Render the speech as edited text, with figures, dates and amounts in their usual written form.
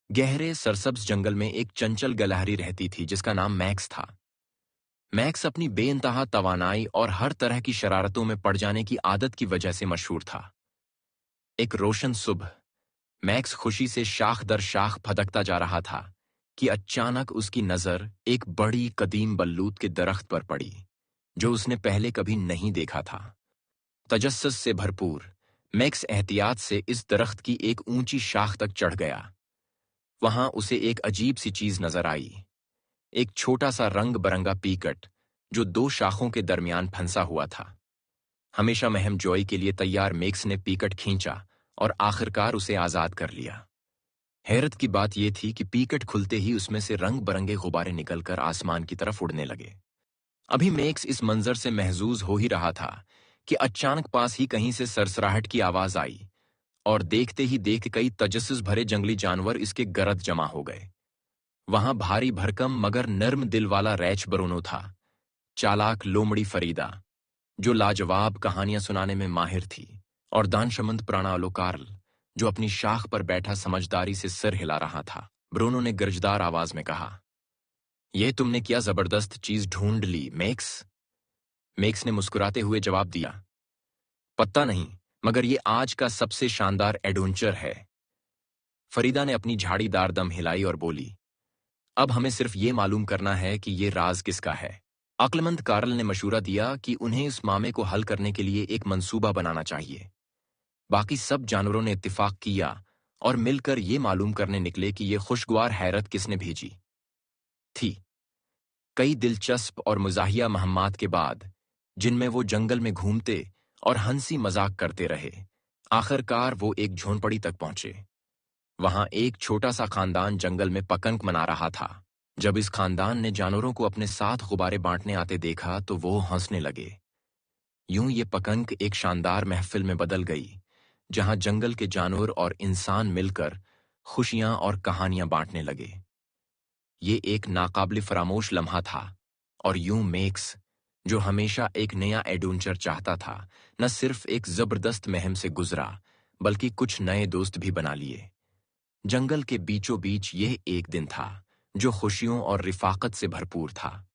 गहरे सरसब्ज जंगल में एक चंचल गलहरी रहती थी जिसका नाम मैक्स था। मैक्स अपनी बेइंतहा तवानाई और हर तरह की शरारतों में पड़ जाने की आदत की वजह से मशहूर था। एक रोशन सुबह मैक्स खुशी से शाख दर शाख फदकता जा रहा था कि अचानक उसकी नजर एक बड़ी कदीम बल्लूत के दरख्त पर पड़ी जो उसने पहले कभी नहीं देखा था। तजस्सुस से भरपूर मैक्स एहतियात से इस दरख्त की एक ऊंची शाख तक चढ़ गया। वहां उसे एक अजीब सी चीज नजर आई, एक छोटा सा रंग बरंगा पीकट जो दो शाखों के दरमियान फंसा हुआ था। हमेशा महम जॉय के लिए तैयार मैक्स ने पीकट खींचा और आखिरकार उसे आजाद कर लिया। हैरत की बात यह थी कि पीकट खुलते ही उसमें से रंग बरंगे गुब्बारे निकलकर आसमान की तरफ उड़ने लगे। अभी मैक्स इस मंजर से महजूज हो ही रहा था कि अचानक पास ही कहीं से सरसराहट की आवाज आई और देखते ही देखते कई तजस्सुस भरे जंगली जानवर इसके गर्द जमा हो गए। वहां भारी भरकम मगर नर्म दिल वाला रैच ब्रूनो था, चालाक लोमड़ी फरीदा जो लाजवाब कहानियां सुनाने में माहिर थी, और दानशमंद प्राणालो कार्ल जो अपनी शाख पर बैठा समझदारी से सिर हिला रहा था। ब्रूनो ने गर्जदार आवाज में कहा, यह तुमने क्या जबरदस्त चीज ढूंढ ली मैक्स। मैक्स ने मुस्कुराते हुए जवाब दिया, पता नहीं, मगर ये आज का सबसे शानदार एडवेंचर है। फरीदा ने अपनी झाड़ीदार दम हिलाई और बोली, अब हमें सिर्फ ये मालूम करना है कि ये राज किसका है। अक्लमंद कार्ल ने मशूरा दिया कि उन्हें इस मामले को हल करने के लिए एक मंसूबा बनाना चाहिए। बाकी सब जानवरों ने इत्तिफाक किया और मिलकर ये मालूम करने निकले कि ये खुशगवार हैरत किसने भेजी थी। कई दिलचस्प और मुजाहिया महम्मात के बाद, जिनमें वो जंगल में घूमते और हंसी मजाक करते रहे, आखिरकार वो एक झोंपड़ी तक पहुंचे। वहां एक छोटा सा खानदान जंगल में पतंग मना रहा था। जब इस खानदान ने जानवरों को अपने साथ गुब्बारे बांटने आते देखा तो वो हंसने लगे। यूं ये पतंग एक शानदार महफिल में बदल गई जहां जंगल के जानवर और इंसान मिलकर खुशियां और कहानियां बांटने लगे। ये एक नाकाबिल फरामोश लम्हा था, और यूं मैक्स जो हमेशा एक नया एडवेंचर चाहता था, न सिर्फ एक जबरदस्त महम से गुजरा बल्कि कुछ नए दोस्त भी बना लिए। जंगल के बीचों बीच यह एक दिन था जो खुशियों और रिफाकत से भरपूर था।